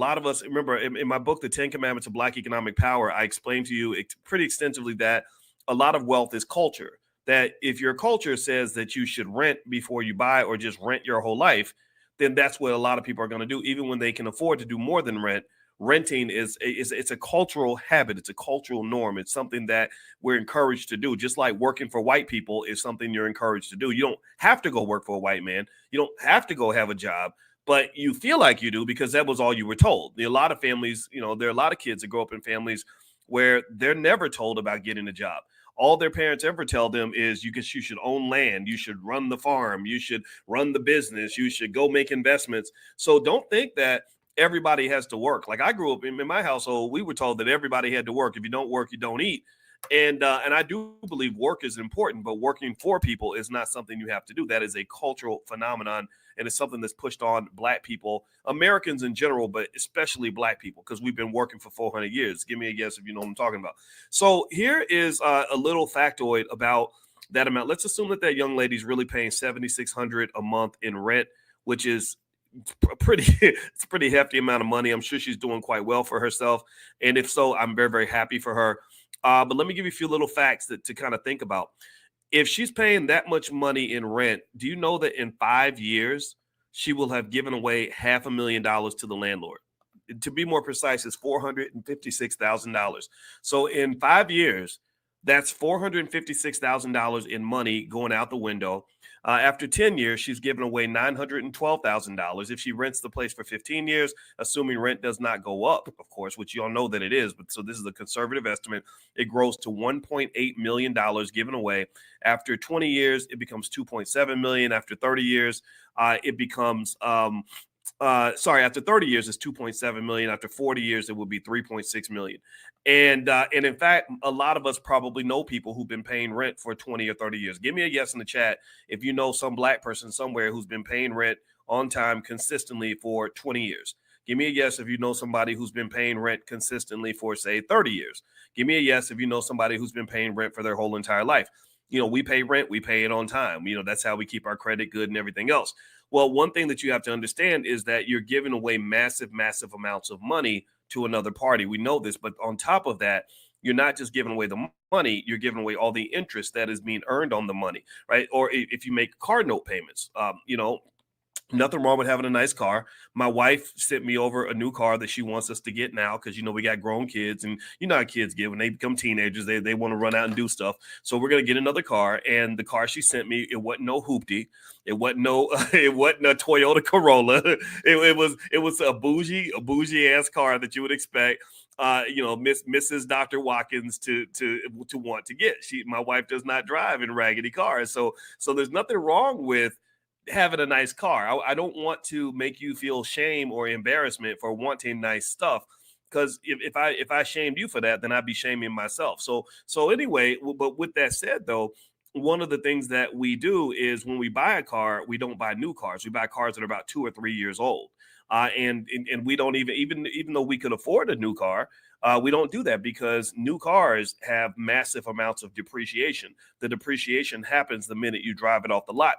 lot of us remember in my book, The 10 Commandments of Black Economic Power, I explained to you pretty extensively that a lot of wealth is culture. That if your culture says that you should rent before you buy or just rent your whole life, then that's what a lot of people are going to do, even when they can afford to do more than rent. Renting is it's a cultural habit. It's a cultural norm. It's something that we're encouraged to do. Just like working for white people is something you're encouraged to do. You don't have to go work for a white man. You don't have to go have a job, but you feel like you do because that was all you were told. A lot of families, there are a lot of kids that grow up in families where they're never told about getting a job. All their parents ever tell them is you should own land, you should run the farm, you should run the business, you should go make investments. So don't think that everybody has to work. Like I grew up in my household, we were told that everybody had to work. If you don't work, you don't eat. And I do believe work is important, but working for people is not something you have to do. That is a cultural phenomenon, and it's something that's pushed on Black people, Americans in general, but especially Black people, because we've been working for 400 years. Give me a guess if you know what I'm talking about. So here is a little factoid about that amount. Let's assume that young lady's really paying $7,600 a month in rent, which is it's a pretty hefty amount of money. I'm sure she's doing quite well for herself, and if so, I'm very, very happy for her. But let me give you a few little facts to kind of think about. If she's paying that much money in rent, do you know that in 5 years she will have given away $500,000 to the landlord? To be more precise, it's $456,000. So in 5 years, that's $456,000 in money going out the window. After 10 years, she's given away $912,000. If she rents the place for 15 years, assuming rent does not go up, of course, which you all know that it is, but so this is a conservative estimate, it grows to $1.8 million given away. After 20 years, it becomes $2.7 million. After 30 years, it becomes after 30 years it's 2.7 million. After 40 years it will be 3.6 million. And in fact, a lot of us probably know people who've been paying rent for 20 or 30 years. Give me a yes in the chat if you know some Black person somewhere who's been paying rent on time consistently for 20 years. Give me a yes if you know somebody who's been paying rent consistently for, say, 30 years. Give me a yes if you know somebody who's been paying rent for their whole entire life. We pay rent, we pay it on time. That's how we keep our credit good and everything else. Well, one thing that you have to understand is that you're giving away massive, massive amounts of money to another party. We know this, but on top of that, you're not just giving away the money, you're giving away all the interest that is being earned on the money, right? Or if you make car note payments, nothing wrong with having a nice car. My wife sent me over a new car that she wants us to get now because, we got grown kids, and you know how kids get when they become teenagers, they want to run out and do stuff. So we're going to get another car. And the car she sent me, it wasn't no hoopty. It wasn't it wasn't a Toyota Corolla. It was a bougie ass car that you would expect. Mrs. Dr. Watkins to want to get. My wife does not drive in raggedy cars. So there's nothing wrong with having a nice car. I don't want to make you feel shame or embarrassment for wanting nice stuff, because if I shamed you for that, then I'd be shaming myself. So anyway, but with that said, though, one of the things that we do is when we buy a car, we don't buy new cars. We buy cars that are about 2 or 3 years old, and we don't even though we could afford a new car. We don't do that because new cars have massive amounts of depreciation. The depreciation happens the minute you drive it off the lot.